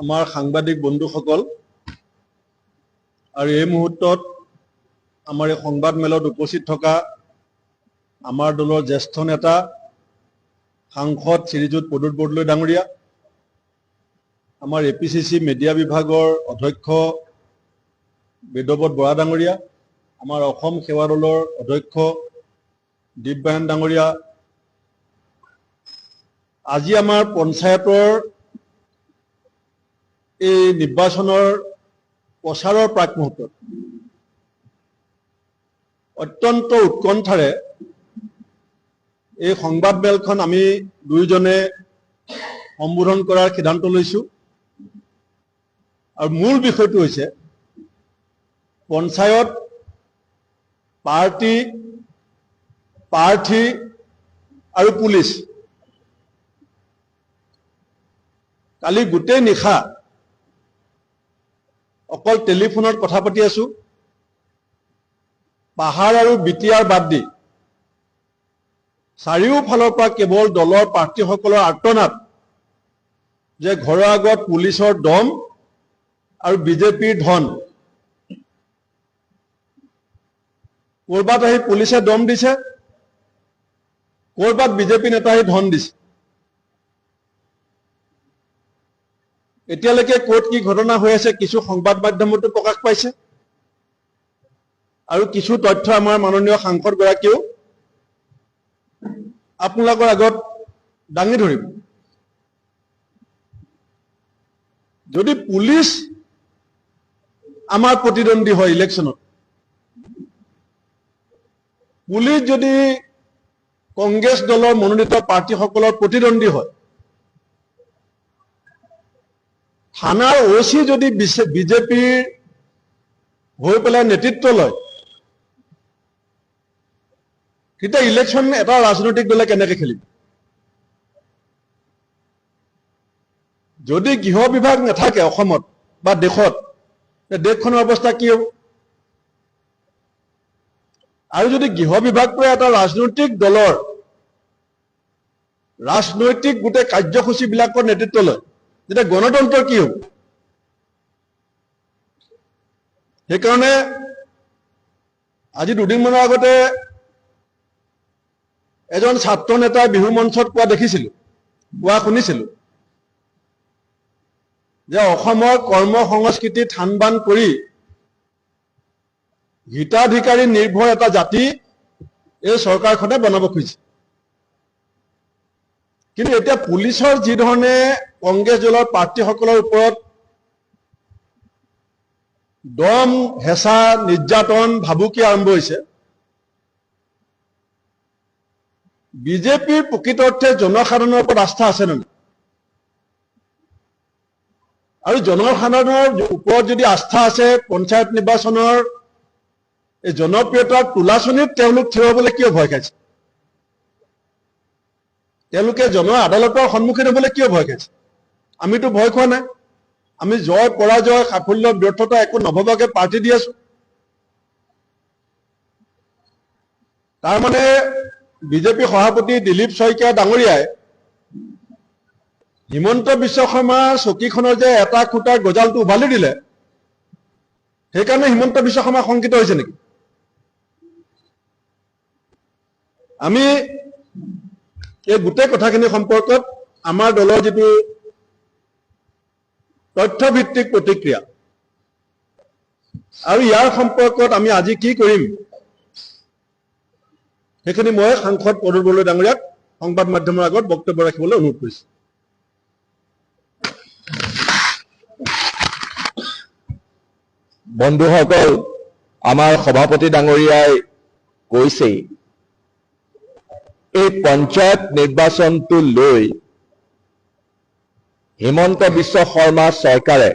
আমাৰ সাংবাদিক বন্ধুসকল আৰু এই মুহূৰ্তত আমাৰ এই সংবাদ মেলত উপস্থিত থকা আমাৰ দলৰ জ্যেষ্ঠ নেতা সাংসদ শ্ৰীযুত প্ৰদ্যুৎ বৰদলৈ ডাঙৰীয়া, আমাৰ APCC মিডিয়া বিভাগৰ অধ্যক্ষ বেদব্ৰত বৰা ডাঙৰীয়া, আমাৰ অসম সেৱা দলৰ অধ্যক্ষ দীপবায়ন ডাঙৰীয়া, আজি আমাৰ পঞ্চায়তৰ এই নিৰ্বাচনৰ প্ৰচাৰৰ প্ৰাক মুহূৰ্তত অত্যন্ত উৎকণ্ঠাৰে এই সংবাদ মেলখন আমি দুইজনে সম্বোধন কৰাৰ সিদ্ধান্ত লৈছোঁ। আৰু মূল বিষয়টো হৈছে পঞ্চায়ত, পাৰ্টি, প্ৰাৰ্থী আৰু পুলিচ। কালি গোটেই নিশা অকল টেলিফোনত কথা পাতি আছোঁ। পাহাৰ আৰু বিটিয়াৰ বাদ দি চাৰিওফালৰ পৰা কেৱল দলৰ প্ৰাৰ্থীসকলৰ আৰ্তনাদ যে ঘৰৰ আগত পুলিচৰ দম আৰু বিজেপিৰ ধন। ক'ৰবাত আহি পুলিচে দম দিছে, ক'ৰবাত বিজেপি নেতা আহি ধন দিছে। এতিয়ালৈকে ক'ত কি ঘটনা হৈ আছে কিছু সংবাদ মাধ্যমতো প্ৰকাশ পাইছে আৰু কিছু তথ্য আমাৰ মাননীয় সাংসদগৰাকীয়েও আপোনালোকৰ আগত দাঙি ধৰিব। যদি পুলিচ আমাৰ প্ৰতিদ্বন্দ্বী হয় ইলেকশ্যনত, পুলিচ যদি কংগ্ৰেছ দলৰ মনোনীত প্ৰাৰ্থীসকলৰ প্ৰতিদ্বন্দ্বী হয়, থানাৰ OC যদি বিজেপিৰ হৈ পেলাই নেতৃত্ব লয়, তেতিয়া ইলেকশ্যন এটা ৰাজনৈতিক দলে কেনেকৈ খেলিব? যদি গৃহ বিভাগ নাথাকে অসমত বা দেশত, দেশখনৰ অৱস্থা কি হ'ব? আৰু যদি গৃহ বিভাগটোৱে এটা ৰাজনৈতিক দলৰ ৰাজনৈতিক গোটেই কাৰ্যসূচীবিলাকৰ নেতৃত্ব লয়, তেতিয়া গণতন্ত্ৰ কি হ'ব? সেইকাৰণে আজি দুদিনমানৰ আগতে এজন ছাত্ৰ নেতাই বিহু মঞ্চত কোৱা শুনিছিলোঁ যে অসমৰ কৰ্ম সংস্কৃতি থান বান কৰি হিতাধিকাৰী নিৰ্ভৰ এটা জাতি এই চৰকাৰখনে বনাব খুজিছে। কিন্তু এতিয়া পুলিচৰ যি ধৰণে কংগ্ৰেছ দলৰ প্ৰাৰ্থীসকলৰ ওপৰত দম, হেঁচা, নিৰ্যাতন, ভাবুকি আৰম্ভ হৈছে, বিজেপিৰ প্ৰকৃত অৰ্থে জনসাধাৰণৰ ওপৰত আস্থা আছে নে নাই? আৰু জনসাধাৰণৰ ওপৰত যদি আস্থা আছে, পঞ্চায়ত নিৰ্বাচনৰ এই জনপ্ৰিয়তাৰ তোলাচনীত তেওঁলোক থিয় হ'বলৈ কিয় ভয় খাইছে? তেওঁলোকে জন আদালতৰ সন্মুখীন হ'বলৈ কিয় ভয় খাইছে? আমিতো ভয় খোৱা নাই। আমি জয় পৰাজয় সাফল্য ব্যৰ্থতা একো নভবাকে প্ৰাৰ্থী দি আছো। তাৰমানে বিজেপি সভাপতি দিলীপ শইকীয়া ডাঙৰীয়াই হিমন্ত বিশ্ব শৰ্মাৰ চকীখনৰ যে এটা খুঁটাৰ গজালটো উভালি দিলে, সেইকাৰণে হিমন্ত বিশ্ব শৰ্মা শংকিত হৈছে নেকি? আমি এই গোটেই কথাখিনি সম্পৰ্কত আমাৰ দলৰ যিটো তথ্যভিত্তিক প্ৰতিক্ৰিয়া আৰু ইয়াৰ সম্পৰ্কত আমি আজি কি কৰিম, সেইখিনি মই সাংসদ প্ৰদ্যুৎ বৰদলৈ ডাঙৰীয়াক সংবাদ মাধ্যমৰ আগত বক্তব্য ৰাখিবলৈ অনুৰোধ কৰিছোঁ। বন্ধুসকল, আমাৰ সভাপতি ডাঙৰীয়াই কৈছেই, এই পঞ্চায়ত নিৰ্বাচনটো লৈ হিমন্ত বিশ্ব শৰ্মা চৰকাৰে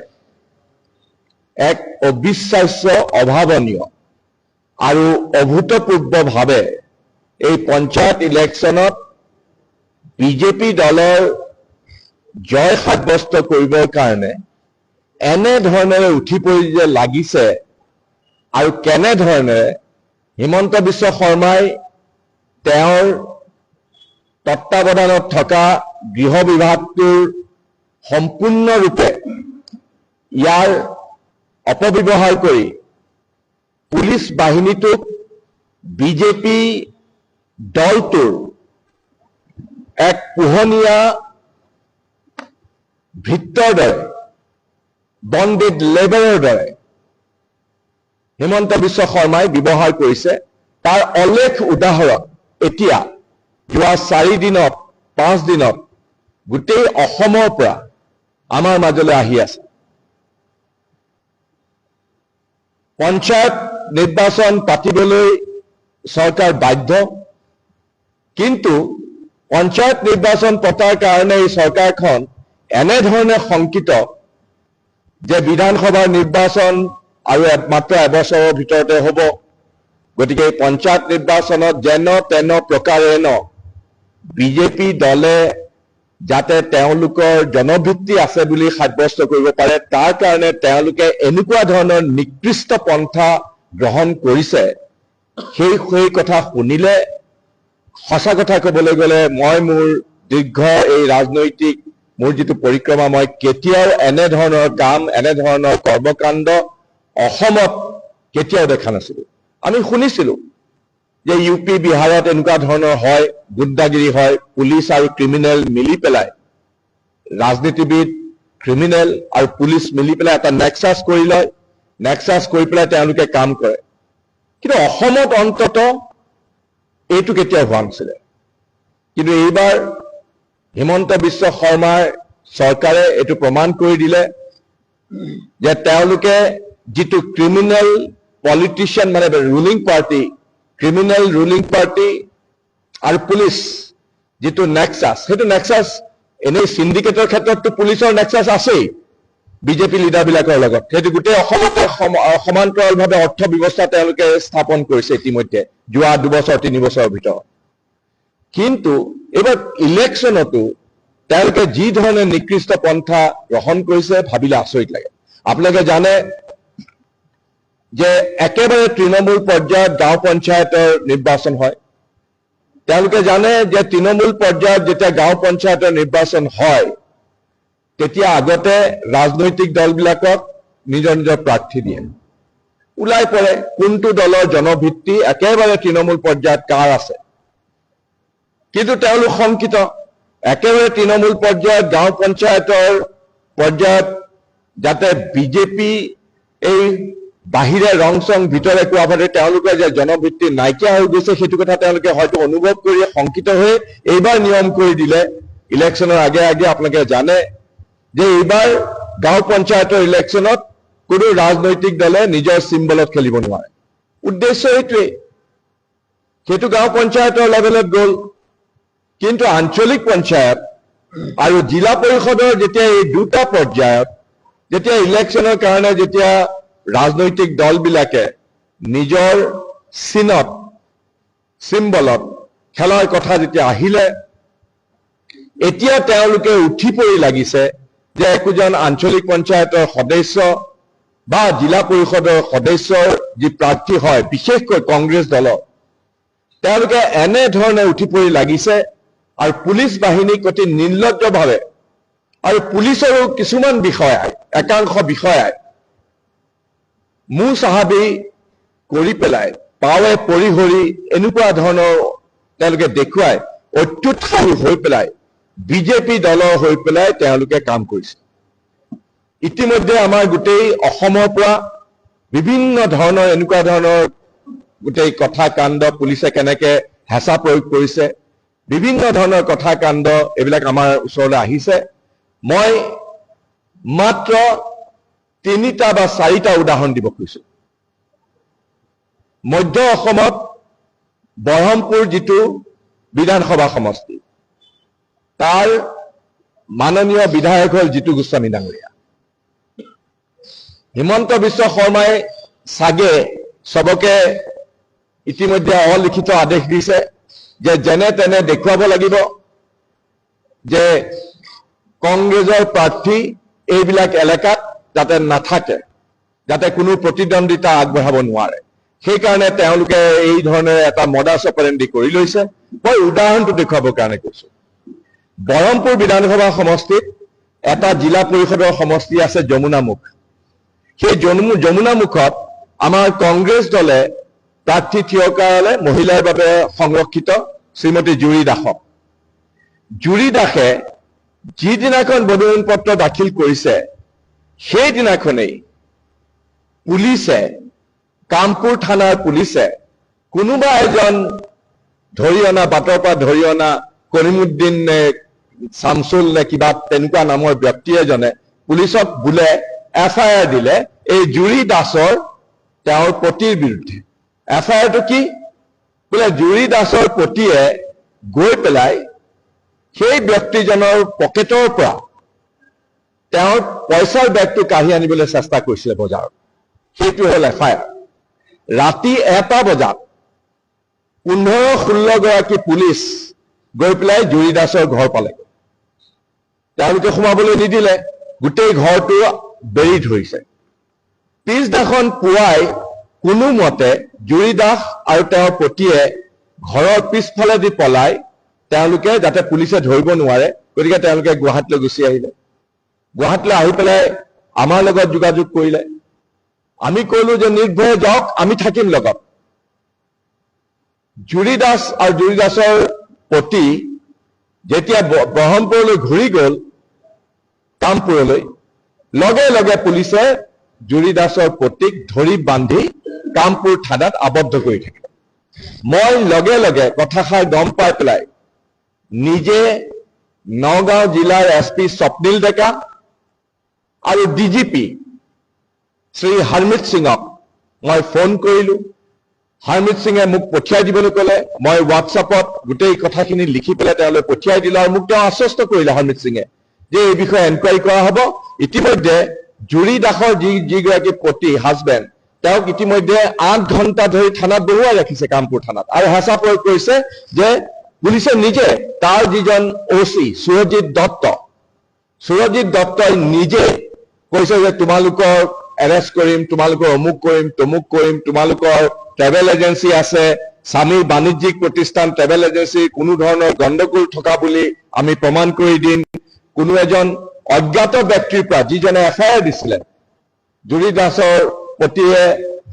এক অবিশ্বাস্য, অভাৱনীয় আৰু অভূতপূৰ্বভাৱে এই পঞ্চায়ত ইলেকশ্যনত বিজেপি দলৰ জয় সাব্যস্ত কৰিবৰ কাৰণে এনেধৰণেৰে উঠি পৰি যে লাগিছে আৰু কেনেধৰণেৰে হিমন্ত বিশ্ব শৰ্মাই তেওঁৰ তত্ত্বাৱধানত থকা গৃহ বিভাগটোৰ সম্পূৰ্ণৰূপে ইয়াৰ অপব্যৱহাৰ কৰি পুলিচ বাহিনীটোক বিজেপি দলটোৰ এক পোহনীয়া ভিত্তৰ দৰে বন্দেড লেবাৰৰ দৰে হিমন্ত বিশ্ব শৰ্মাই ব্যৱহাৰ কৰিছে। তাৰ অলেখ উদাহৰণ এতিয়া যোৱা 4 দিনত 5 দিনত গোটেই অসমৰ পৰা আমাৰ মাজলৈ আহি আছে। পঞ্চায়ত নিৰ্বাচন পাতিবলৈ চৰকাৰ বাধ্য, কিন্তু পঞ্চায়ত নিৰ্বাচন পতাৰ কাৰণে এই চৰকাৰখন এনেধৰণে শংকিত যে বিধানসভাৰ নিৰ্বাচন আৰু মাত্ৰ এবছৰৰ ভিতৰতে হ'ব। গতিকে পঞ্চায়ত নিৰ্বাচনত যেন তেন প্ৰকাৰেণ বিজেপি দলে যাতে তেওঁলোকৰ জনভিত্তি আছে বুলি সাব্যস্ত কৰিব পাৰে, তাৰ কাৰণে তেওঁলোকে এনেকুৱা ধৰণৰ নিকৃষ্ট পন্থা গ্ৰহণ কৰিছে। সেই কথা শুনিলে সঁচা কথা ক'বলৈ গ'লে মই মোৰ দীৰ্ঘ এই ৰাজনৈতিক মোৰ যিটো পৰিক্ৰমা, মই কেতিয়াও এনেধৰণৰ কাম এনেধৰণৰ কৰ্মকাণ্ড অসমত কেতিয়াও দেখা নাছিলোঁ। আমি শুনিছিলোঁ যে ইউপি বিহাৰত এনেকুৱা ধৰণৰ হয়, গুণ্ডাগিৰি হয়, পুলিচ আৰু ক্ৰিমিনেল মিলি পেলাই, ৰাজনীতিবিদ ক্ৰিমিনেল আৰু পুলিচ মিলি পেলাই এটা নেক্সাছ কৰি লয়, নেক্সাছ কৰি পেলাই তেওঁলোকে কাম কৰে। কিন্তু অসমত অন্তত এইটো কেতিয়াও হোৱা নাছিলে। কিন্তু এইবাৰ হিমন্ত বিশ্ব শৰ্মাৰ চৰকাৰে এইটো প্ৰমাণ কৰি দিলে যে তেওঁলোকে যিটো ক্ৰিমিনেল পলিটিচিয়ান মানে ruling party, criminal ruling party আৰু পুলিচ যিটো নেক্সাছ, সেইটো নেক্সাছ এনেই চিণ্ডিকেটৰ ক্ষেত্ৰততো পুলিচৰ নেক্সাছ আছেই বিজেপি লিডাৰবিলাকৰ লগত। সেইটো গোটেই অসমতে সমান্তৰালভাৱে অৰ্থ ব্যৱস্থা তেওঁলোকে স্থাপন কৰিছে ইতিমধ্যে যোৱা 2 বছৰ 3 বছৰৰ ভিতৰত। কিন্তু এইবাৰ ইলেকশ্যনতো তেওঁলোকে যি ধৰণে নিকৃষ্ট পন্থা গ্ৰহণ কৰিছে ভাবিলে আচৰিত লাগে। আপোনালোকে জানে যে একেবাৰে তৃণমূল পৰ্যায়ত গাঁও পঞ্চায়তৰ নিৰ্বাচন হয়। তেওঁলোকে জানে যে তৃণমূল পৰ্যায়ত যেতিয়া গাঁও পঞ্চায়তৰ নিৰ্বাচন হয় তেতিয়া আগতে ৰাজনৈতিক দলবিলাকক নিজৰ নিজৰ প্ৰাৰ্থী দিয়ে, ওলাই পৰে কোনটো দলৰ জনভিত্তি একেবাৰে তৃণমূল পৰ্যায়ত কাৰ আছে। কিন্তু তেওঁলোক শংকিত, একেবাৰে তৃণমূল পৰ্যায়ত গাঁও পঞ্চায়তৰ পৰ্যায়ত যাতে বিজেপি এই বাহিৰে ৰং চং ভিতৰে কোৱাভাৱে তেওঁলোকৰ যে জনভিত্তি নাইকিয়া হৈ গৈছে সেইটো কথা তেওঁলোকে হয়তো অনুভৱ কৰি শংকিত হৈ এইবাৰ নিয়ম কৰি দিলে। ইলেকশ্যনৰ আগে আগে আপোনালোকে জানে যে এইবাৰ গাঁও পঞ্চায়তৰ ইলেকশ্যনত কোনো ৰাজনৈতিক দলে নিজৰ চিম্বলত খেলিব নোৱাৰে। উদ্দেশ্য এইটোৱেই, সেইটো গাঁও পঞ্চায়তৰ লেভেলত গ'ল। কিন্তু আঞ্চলিক পঞ্চায়ত আৰু জিলা পৰিষদৰ যেতিয়া এই দুটা পৰ্যায়ত যেতিয়া ইলেকশ্যনৰ কাৰণে যেতিয়া ৰাজনৈতিক দলবিলাকে নিজৰ চিনত চিম্বলত খেলাৰ কথা যেতিয়া আহিলে, এতিয়া তেওঁলোকে উঠি পৰি লাগিছে যে একোজন আঞ্চলিক পঞ্চায়তৰ সদস্য বা জিলা পৰিষদৰ সদস্যৰ যি প্ৰাৰ্থী হয় বিশেষকৈ কংগ্ৰেছ দলৰ, তেওঁলোকে এনেধৰণে উঠি পৰি লাগিছে আৰু পুলিচ বাহিনীক অতি নিৰ্লজ্জভাৱে আৰু পুলিচৰো কিছুমান বিষয়াই একাংশ বিষয়াই মূৰ চাহাবি কৰি পেলাই পাৱে পৰিহৰি এনেকুৱা ধৰণৰ তেওঁলোকে দেখুৱাই অত্যুৎসাহী হৈ পেলাই বিজেপি দলৰ হৈ পেলাই তেওঁলোকে কাম কৰিছে। ইতিমধ্যে আমাৰ গোটেই অসমৰ পৰা বিভিন্ন ধৰণৰ এনেকুৱা ধৰণৰ গোটেই কথা কাণ্ড পুলিচে কেনেকে হেঁচা প্ৰয়োগ কৰিছে, বিভিন্ন ধৰণৰ কথা কাণ্ড এইবিলাক আমাৰ ওচৰলৈ আহিছে। মই মাত্ৰ 3টা বা 4টা উদাহৰণ দিব খুজিছো। মধ্য অসমত বৰহমপুৰ যিটো বিধানসভা সমষ্টি, তাৰ মাননীয় বিধায়ক হ'ল জিতু গোস্বামী ডাঙৰীয়া। হিমন্ত বিশ্ব শৰ্মাই চাগে চবকে ইতিমধ্যে অলিখিত আদেশ দিছে যে যেনে তেনে দেখুৱাব লাগিব যে কংগ্ৰেছৰ প্ৰাৰ্থী এইবিলাক এলেকাত যাতে নাথাকে, যাতে কোনো প্ৰতিদ্বন্দ্বিতা আগবঢ়াব নোৱাৰে। সেইকাৰণে তেওঁলোকে এই ধৰণে এটা মডাছ অপাৰেণ্ডি কৰি লৈছে। মই উদাহৰণটো দেখুৱাবৰ কাৰণে কৈছো। বৰহমপুৰ বিধানসভা সমষ্টিত এটা জিলা পৰিষদৰ সমষ্টি আছে যমুনামুখ। সেই যমুনামুখত আমাৰ কংগ্ৰেছ দলে প্ৰাৰ্থী থিয় কৰালে মহিলাৰ বাবে সংৰক্ষিত শ্ৰীমতী জুৰি দাসক। জুৰি দাসে যিদিনাখন মনোনয়ন পত্ৰ দাখিল কৰিছে সেইদিনাখনেই পুলিচে, কামপুৰ থানাৰ পুলিচে কোনোবা এজন ধৰি অনা, বাটৰ পৰা ধৰি অনা কৰিমুদ্দিন নে শামছুল নে কিবা তেনেকুৱা নামৰ ব্যক্তি এজনে পুলিচক বোলে FIR দিলে এই জুৰি দাসৰ তেওঁৰ পতিৰ বিৰুদ্ধে। FIRটো কি? বোলে জুৰি দাসৰ পতিয়ে গৈ পেলাই সেই ব্যক্তিজনৰ পকেটৰ পৰা তেওঁৰ পইচাৰ বেগটো কাঢ়ি আনিবলৈ চেষ্টা কৰিছিলে বজাৰত। সেইটো হ'ল FIR। ৰাতি 1টা বজাত 15-16 গৰাকী পুলিচ গৈ পেলাই জুৰি দাসৰ ঘৰ পালে। তেওঁলোকে সোমাবলৈ নিদিলে, গোটেই ঘৰটো বেৰি ধৰিছে। পিছদিনাখন পুৱাই কোনো মতে জুৰি দাস আৰু তেওঁৰ পতিয়ে ঘৰৰ পিছফালেদি পলাই তেওঁলোকে যাতে পুলিচে ধৰিব নোৱাৰে, গতিকে তেওঁলোকে গুৱাহাটীলৈ গুচি আহিলে। গুৱাহাটীলৈ আহি পেলাই আমাৰ লগত যোগাযোগ কৰিলে। আমি কলো যে নিৰ্ভয়ে যাওক, আমি থাকিম লগত। জুৰি দাস আৰু জুৰি দাসৰ পতি যেতিয়া ব্ৰহ্মপুৰলৈ ঘূৰি গ'ল, কামপুৰলৈ, লগে লগে পুলিচে জুৰি দাসৰ পতিক ধৰি বান্ধি কামপুৰ থানাত আবদ্ধ কৰি থাকিলে। মই লগে লগে কথাষাৰ গম পাই পেলাই নিজে নগাঁও জিলাৰ SP স্বপ্নিল ডেকা আৰু DGP শ্ৰী হৰমিত সিঙক মই ফোন কৰিলো। হৰমিত সিঙে মোক পঠিয়াই দিবলৈ ক'লে। মই হোৱাটছআপত গোটেই কথাখিনি লিখি পেলাই তেওঁলৈ পঠিয়াই দিলো আৰু মোক তেওঁ আশ্বস্ত কৰিলে হৰমিত সিঙে যে এই বিষয়ে এনকুৱাৰী কৰা হ'ব। ইতিমধ্যে জুৰি দাসৰ যিগৰাকী পতি, হাজবেণ্ড, তেওঁক ইতিমধ্যে 8 ঘণ্টা ধৰি থানাত বহুৱাই ৰাখিছে, কামপুৰ থানাত, আৰু হেঁচা প্ৰয়োগ কৰিছে যে পুলিচে নিজে তাৰ যিজন OC সুৰজিৎ দত্তই নিজে কৈছে যে তোমালোকৰ এৰেষ্ট কৰিম, তোমালোকৰ অমুক কৰিম, তমুক কৰিম, তোমালোকৰ ট্ৰেভেল এজেঞ্চি আছে, স্বামীৰ বাণিজ্যিক প্ৰতিষ্ঠান ট্ৰেভেল এজেঞ্চি, কোনো ধৰণৰ গণ্ডগোল থকা বুলি আমি প্ৰমাণ কৰি দিম। কোনো এজন অজ্ঞাত ব্যক্তিৰ পৰা যিজনে FIR দিছিলে, জুৰি দাসৰ পতিয়ে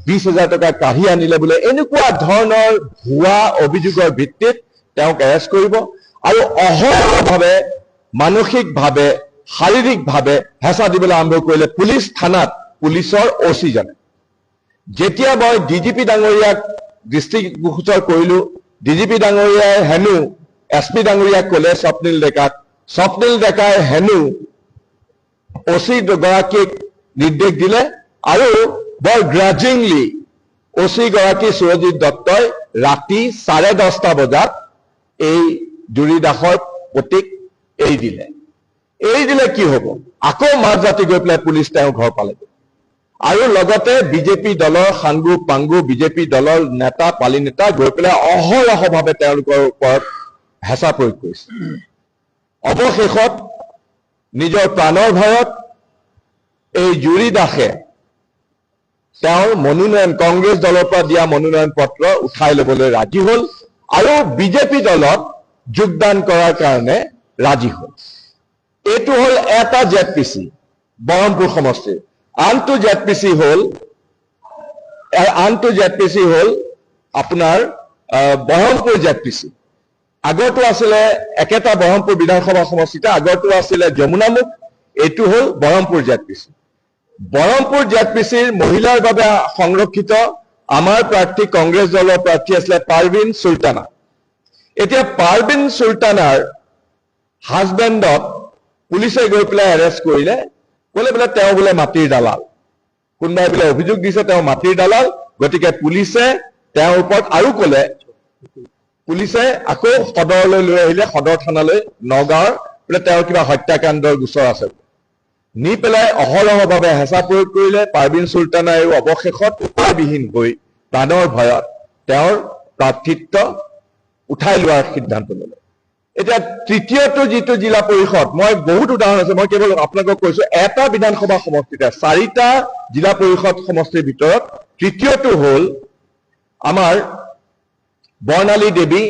20,000 টকা কাঢ়ি আনিলে বোলে, এনেকুৱা ধৰণৰ ভুৱা অভিযোগৰ ভিত্তিত তেওঁক এৰেষ্ট কৰিব আৰু অহৰহভাৱে মানসিকভাৱে, শাৰীৰিকভাৱে হেঁচা দিবলৈ আৰম্ভ কৰিলে পুলিচ থানাত, পুলিচৰ OC জনে। যেতিয়া মই DGP ডাঙৰীয়াক দৃষ্টিগোচৰ কৰিলো, DGP ডাঙৰীয়াই হেনো SP ডাঙৰীয়াক ক'লে, স্বপ্নিল ডেকাই হেনো OC গৰাকীক নিৰ্দেশ দিলে আৰু বৰ গ্ৰাজিংলি OC গৰাকী সুৰজিৎ দত্তই ৰাতি 10:30 বজাত এই জুৰি দাসৰ পতিক এৰি দিলে। এৰি দিলে কি হ'ব? আকৌ মাজৰাতি গৈ পেলাই পুলিচ তেওঁৰ ঘৰ পালেগৈ আৰু লগতে বিজেপি দলৰ সাংগু পাংগু, বিজেপি দলৰ নেতা পালি নেতা গৈ পেলাই অহৰহভাৱে তেওঁলোকৰ ওপৰত হেঁচা প্ৰয়োগ কৰিছে। অৱশেষত নিজৰ প্ৰাণৰ ভয়ত এই জুৰি দাসে তেওঁৰ মনোনয়ন, কংগ্ৰেছ দলৰ পৰা দিয়া মনোনয়ন পত্ৰ উঠাই ল'বলৈ ৰাজি হ'ল আৰু বিজেপি দলত যোগদান কৰাৰ কাৰণে ৰাজি হ'ল। এইটো হ'ল এটা ZPC বহৰমপুৰ সমষ্টিৰ। আনটো ZPC হ'ল আপোনাৰ বহৰমপুৰ ZPC। আগৰটো আছিলে একেটা বহৰমপুৰ বিধানসভা সমষ্টিতে, আগৰটো আছিলে যমুনামুখ, এইটো হ'ল বহৰমপুৰ ZPC। বহৰমপুৰ ZPCৰ মহিলাৰ বাবে সংৰক্ষিত আমাৰ প্ৰাৰ্থী, কংগ্ৰেছ দলৰ প্ৰাৰ্থী আছিলে পাৰভিন চুলতানা। এতিয়া পাৰভিন চুলতানাৰ হাজবেণ্ডক পুলিচে গৈ পেলাই এৰেষ্ট কৰিলে, ক'লে বোলে তেওঁ বোলে মাটিৰ দালাল, কোনোবাই বোলে অভিযোগ দিছে তেওঁ মাটিৰ দালাল। গতিকে পুলিচে তেওঁৰ ওপৰত আৰু ক'লে, পুলিচে আকৌ সদৰলৈ লৈ আহিলে, সদৰ থানালৈ, নগাঁৱৰ, বোলে তেওঁৰ কিবা হত্যাকাণ্ডৰ গোচৰ আছে, নি পেলাই অহৰহভাৱে হেঁচা প্ৰয়োগ কৰিলে। পাৰভিন চুলতানাইও অৱশেষত উপায়বিহীন হৈ প্ৰাণৰ ভয়ত তেওঁৰ প্ৰাৰ্থিত্ব উঠাই লোৱাৰ সিদ্ধান্ত ল'লে। এতিয়া তৃতীয়টো যিটো জিলা পৰিষদ, মই বহুত উদাহৰণ আছে, মই কেৱল আপোনালোকক কৈছো এটা বিধানসভা সমষ্টিতে 4টা জিলা পৰিষদ সমষ্টিৰ ভিতৰত তৃতীয়টো হ'ল আমাৰ বৰ্ণালী দেৱী,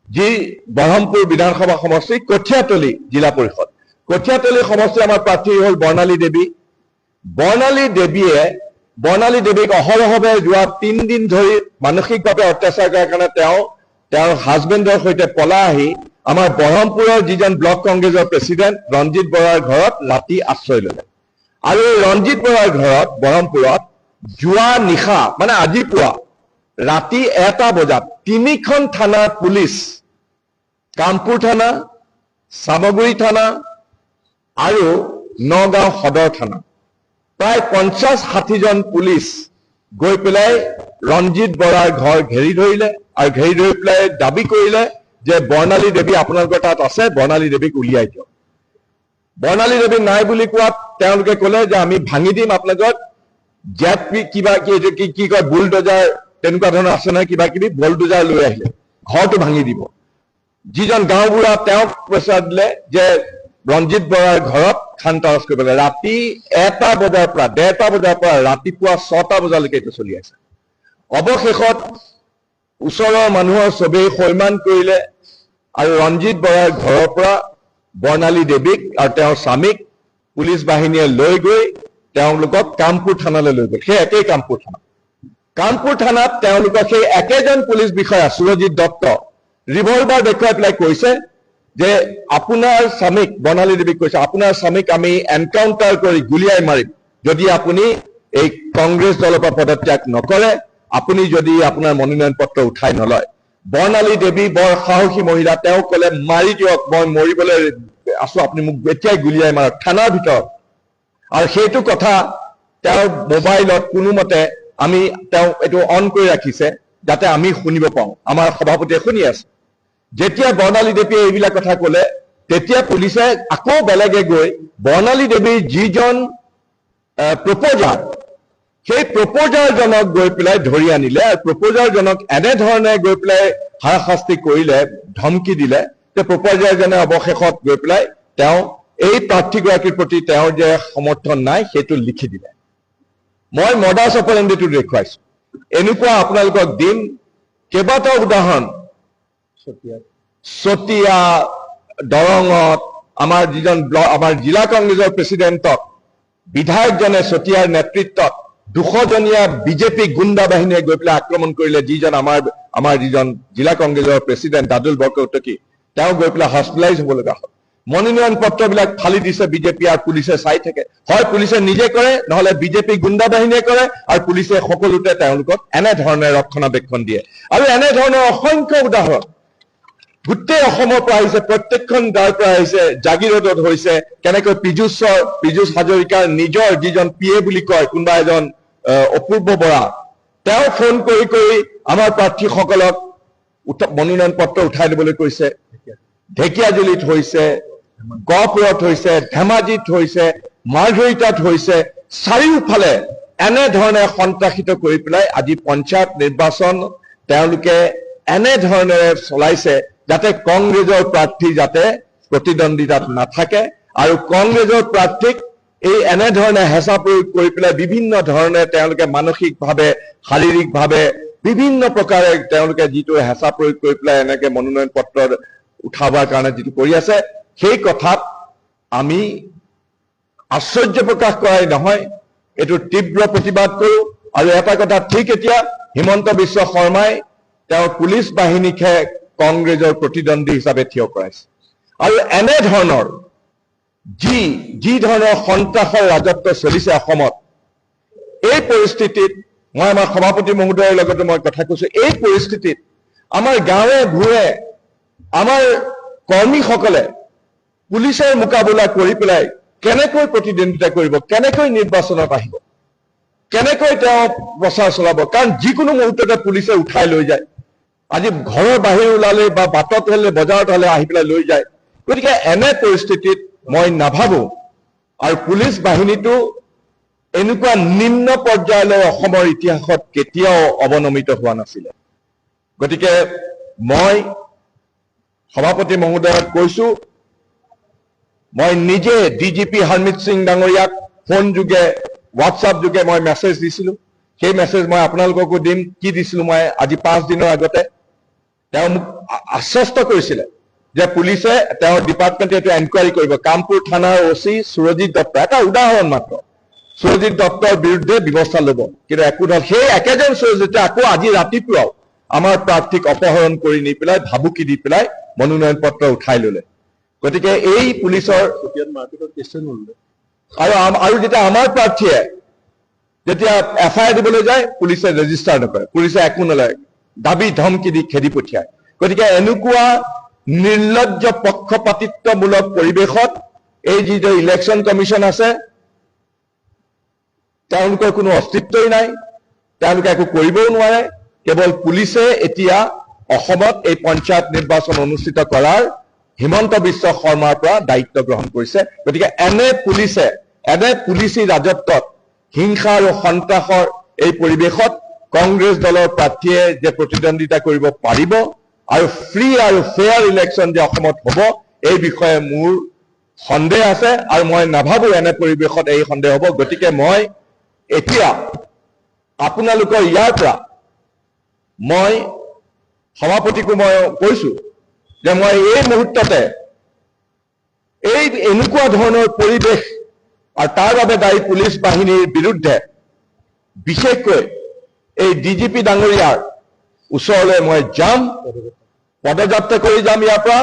যি বহৰমপুৰ বিধানসভা সমষ্টিৰ কঠীয়াতলী জিলা পৰিষদ। কঠীয়াতলী সমষ্টিৰ আমাৰ প্ৰাৰ্থী হ'ল বৰ্ণালী দেৱী। বৰ্ণালী দেৱীক অহৰহভাৱে যোৱা 3 দিন ধৰি মানসিকভাৱে অত্যাচাৰ কৰাৰ কাৰণে তেওঁৰ হাজবেণ্ডৰ সৈতে পলাই আহি আমাৰ বৰহমপুৰৰ যিজন ব্লক কংগ্ৰেছৰ প্ৰেচিডেণ্ট ৰঞ্জিত বৰাৰ ঘৰত ৰাতি আশ্ৰয় ল'লে। আৰু এই ৰঞ্জিত বৰাৰ ঘৰত বৰহমপুৰত যোৱা নিশা মানে আজি পুৱা ৰাতি 1টা বজাত 3খন থানাৰ পুলিচ, কামপুৰ থানা, চামগুৰি থানা আৰু নগাঁও সদৰ থানা, প্ৰায় 50-60 জন পুলিচ গৈ পেলাই ৰঞ্জিত বৰাৰ ঘৰ ঘেৰি ধৰিলে আৰু ঘেৰি ধৰি পেলাই দাবী কৰিলে যে বৰ্ণালী দেৱী আপোনালোকৰ তাত আছে, বৰ্ণালী দেৱীক উলিয়াই দিয়ক। বৰ্ণালী দেৱী নাই বুলি কোৱাত তেওঁলোকে ক'লে যে আমি ভাঙি দিম আপোনালোকৰ কিবা কি কয় বুলডোজাৰ তেনেকুৱা ধৰণৰ আছে নহয়, কিবা কিবি বুলডোজাৰ লৈ আহিলে ঘৰটো ভাঙি দিব। যিজন গাঁওবুঢ়া তেওঁক প্ৰেছাৰ দিলে যে ৰঞ্জিত বৰাৰ ঘৰত খানতাৰাজ কৰিবলৈ। ৰাতি 1টা বজাৰ পৰা 1:30 বজাৰ পৰা ৰাতিপুৱা 6টা বজালৈকে এইটো চলি আছে। অৱশেষত ওচৰৰ মানুহৰ চবেই সৈমান কৰিলে আৰু ৰঞ্জিত বৰাৰ ঘৰৰ পৰা বৰ্ণালী দেৱীক আৰু তেওঁৰ স্বামীক পুলিচ বাহিনীয়ে লৈ গৈ তেওঁলোকক কামপুৰ থানালৈ লৈ গ'ল। সেই একেই কামপুৰ থানাত তেওঁলোকক সেই একেজন পুলিচ বিষয়া সুৰজিত দত্ত ৰিভলভাৰ দেখুৱাই পেলাই কৈছে যে আপোনাৰ স্বামীক, বৰ্ণালী দেৱীক কৈছে, আপোনাৰ স্বামীক আমি এনকাউণ্টাৰ কৰি গুলিয়াই মাৰিম যদি আপুনি এই কংগ্ৰেছ দলৰ পৰা পদত্যাগ নকৰে, আপুনি যদি আপোনাৰ মনোনয়ন পত্ৰ উঠাই নলয়। বৰ্ণালী দেৱী বৰ সাহসী মহিলা, তেওঁ ক'লে মাৰি দিয়ক, মই মৰিবলৈ আছো, আপুনি মোক এতিয়াই গুলিয়াই মাৰক থানাৰ ভিতৰত। আৰু সেইটো কথা তেওঁৰ মোবাইলত কোনোমতে তেওঁ এইটো অন কৰি ৰাখিছে যাতে আমি শুনিব পাওঁ, আমাৰ সভাপতিয়ে শুনি আছে। যেতিয়া বৰ্ণালী দেৱীয়ে এইবিলাক কথা ক'লে তেতিয়া পুলিচে আকৌ বেলেগে গৈ বৰ্ণালী দেৱীৰ যিজন প্ৰপ'জাৰ, সেই প্ৰপ'জাৰজনক গৈ পেলাই ধৰি আনিলে আৰু প্ৰপ'জাৰজনক এনেধৰণে গৈ পেলাই হাৰাশাস্তি কৰিলে, ধমকি দিলে যে প্ৰপ'জাৰজনে অৱশেষত গৈ পেলাই তেওঁ এই প্ৰাৰ্থীগৰাকীৰ প্ৰতি তেওঁৰ যে সমৰ্থন নাই সেইটো লিখি দিলে। মই মডাছ অপাৰেণ্ডিটো দেখুৱাইছো, এনেকুৱা আপোনালোকক দিম কেইবাটাও উদাহৰণ। চতিয়া, দৰঙত আমাৰ জিলা কংগ্ৰেছৰ প্ৰেচিডেণ্টক বিধায়কজনে চতিয়াৰ নেতৃত্বত 200জনীয়া বিজেপি গুণ্ডা বাহিনীয়ে গৈ পেলাই আক্ৰমণ কৰিলে। যিজন আমাৰ যিজন জিলা কংগ্ৰেছৰ প্ৰেচিডেণ্ট দাদুল বৰকটকী, তেওঁ গৈ পেলাই হস্পিটেলাইজ হ'ব লগা হ'ল। মনোনয়ন পত্ৰবিলাক ফালি দিছে বিজেপি আৰু পুলিচে চাই থাকে। হয় পুলিচে নিজে কৰে, নহলে বিজেপি গুণ্ডা বাহিনীয়ে কৰে আৰু পুলিচে সকলোতে তেওঁলোকক এনেধৰণে ৰক্ষণাবেক্ষণ দিয়ে। আৰু এনেধৰণৰ অসংখ্য উদাহৰণ গোটেই অসমৰ পৰা আহিছে, প্ৰত্যেকখন গাঁৱৰ পৰা আহিছে। জাগিৰোডত হৈছে কেনেকৈ পীযুষ হাজৰিকাৰ নিজৰ যিজন PA বুলি কয় কোনোবা এজন অপূৰ্ব বৰা, তেওঁ ফোন কৰি আমাৰ প্ৰাৰ্থীসকলক মনোনয়ন পত্ৰ উঠাই দিবলৈ কৈছে। ঢেকিয়াজুলিত হৈছে, গহপুৰত হৈছে, ধেমাজিত হৈছে, মাৰ্ঘেৰিটাত হৈছে। চাৰিওফালে এনেধৰণে সন্ত্ৰাসিত কৰি পেলাই আজি পঞ্চায়ত নিৰ্বাচন তেওঁলোকে এনেধৰণেৰে চলাইছে যাতে কংগ্ৰেছৰ প্ৰাৰ্থী যাতে প্ৰতিদ্বন্দ্বিতাত নাথাকে আৰু কংগ্ৰেছৰ প্ৰাৰ্থীক এই এনেধৰণে হেঁচা প্ৰয়োগ কৰি পেলাই বিভিন্ন ধৰণে তেওঁলোকে মানসিকভাৱে, শাৰীৰিকভাৱে বিভিন্ন প্ৰকাৰে তেওঁলোকে যিটো হেঁচা প্ৰয়োগ কৰি পেলাই এনেকে মনোনয়ন পত্ৰ উঠাবৰ কাৰণে যিটো কৰি আছে, সেই কথাত আমি আশ্চৰ্য প্ৰকাশ কৰাই নহয়, এইটো তীব্ৰ প্ৰতিবাদ কৰোঁ। আৰু এটা কথা ঠিক, এতিয়া হিমন্ত বিশ্ব শৰ্মাই তেওঁৰ পুলিচ বাহিনীকহে কংগ্ৰেছৰ প্ৰতিদ্বন্দ্বী হিচাপে থিয় কৰাইছে। আৰু এনেধৰণৰ যি ধৰণৰ সন্ত্ৰাসৰ ৰাজত্ব চলিছে অসমত, এই পৰিস্থিতিত মই আমাৰ সভাপতি মহোদয়ৰ লগতে মই কথা কৈছো, এই পৰিস্থিতিত আমাৰ গাঁৱে ভূঞে আমাৰ কৰ্মীসকলে পুলিচৰ মোকাবিলা কৰি পেলাই কেনেকৈ প্ৰতিদ্বন্দ্বিতা কৰিব, কেনেকৈ নিৰ্বাচনত আহিব, কেনেকৈ তেওঁ প্ৰচাৰ চলাব। কাৰণ যিকোনো মুহূৰ্ততে পুলিচে উঠাই লৈ যায়। আজি ঘৰৰ বাহিৰ ওলালে বা বাটত হলে বজাৰত হলে আহি পেলাই লৈ যায়। গতিকে এনে পৰিস্থিতিত মই নাভাবো, আৰু পুলিচ বাহিনীটো এনেকুৱা নিম্ন পৰ্যায়লৈ অসমৰ ইতিহাসত কেতিয়াও অৱনমিত হোৱা নাছিলে। গতিকে মই সভাপতি মহোদয়ক কৈছো, মই নিজে DGP হৰমিত সিং ডাঙৰীয়াক ফোন যোগে, হোৱাটছআপ যোগে মই মেছেজ দিছিলো। সেই মেছেজ মই আপোনালোককো দিম। কি দিছিলো মই আজি 5 দিনৰ আগতে, তেওঁ মোক আশ্বস্ত কৰিছিলে যে পুলিচে তেওঁৰ ডিপাৰ্টমেণ্টে এইটো এনকুৱাৰী কৰিব। কামপুৰ থানাৰ OC সুৰজিত দত্ত, এটা উদাহৰণ মাত্ৰ, সুৰজিৎ দত্তৰ বিৰুদ্ধে ব্যৱস্থা ল'ব, কিন্তু একো ধৰ সেই একেজন সুৰজিতে আকৌ আজি ৰাতিপুৱাও আমাৰ প্ৰাৰ্থীক অপহৰণ কৰি নি পেলাই ভাবুকি দি পেলাই মনোনয়ন পত্ৰ উঠাই ল'লে। গতিকে এই পুলিচৰ মাৰপিটৰ কেছে নললে। আৰু যেতিয়া আমাৰ প্ৰাৰ্থীয়ে যেতিয়া FIR দিবলৈ যায় পুলিচে ৰেজিষ্টাৰ নকৰে, পুলিচে একো নলয়, দাবী ধমকি দি খেদি পঠিয়ায়। গতিকে এনেকুৱা নিৰ্লজ্জ পক্ষপাতিত্বমূলক পৰিৱেশত এই যিটো ইলেকশ্যন কমিশ্যন আছে তেওঁলোকৰ কোনো অস্তিত্বই নাই, তেওঁলোকে একো কৰিবও নোৱাৰে। কেৱল পুলিচে এতিয়া অসমত এই পঞ্চায়ত নিৰ্বাচন অনুষ্ঠিত কৰাৰ হিমন্ত বিশ্ব শৰ্মাৰ পৰা দায়িত্ব গ্ৰহণ কৰিছে। গতিকে এনে পুলিচি ৰাজত্বত, হিংসা আৰু সন্ত্ৰাসৰ এই পৰিৱেশত কংগ্ৰেছ দলৰ প্ৰাৰ্থীয়ে যে প্ৰতিদ্বন্দ্বিতা কৰিব পাৰিব আৰু ফ্ৰী আৰু ফেয়াৰ ইলেকশ্যন যে অসমত হ'ব, এই বিষয়ে মোৰ সন্দেহ আছে আৰু মই নাভাবো এনে পৰিৱেশত এই সন্দেহ হ'ব। গতিকে মই এতিয়া আপোনালোকৰ ইয়াৰ পৰা মই সভাপতিকো মই কৈছো যে মই এই মুহূৰ্ততে এই এনেকুৱা ধৰণৰ পৰিৱেশ আৰু তাৰ বাবে দায়ী পুলিচ বাহিনীৰ বিৰুদ্ধে বিশেষকৈ এই DGP ডাঙৰীয়াৰ ওচৰলৈ মই যাম, পদযাত্ৰা কৰি যাম ইয়াৰ পৰা,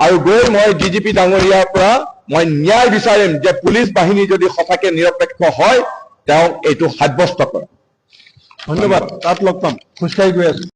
আৰু গৈ মই DGP ডাঙৰীয়াৰ পৰা মই ন্যায় বিচাৰিম যে পুলিচ বাহিনী যদি সঁচাকে নিৰপেক্ষ হয় তেওঁক এইটো সাব্যস্ত কৰে। ধন্যবাদ। তাত লগ পাম, খোজকাঢ়ি গৈ আছো।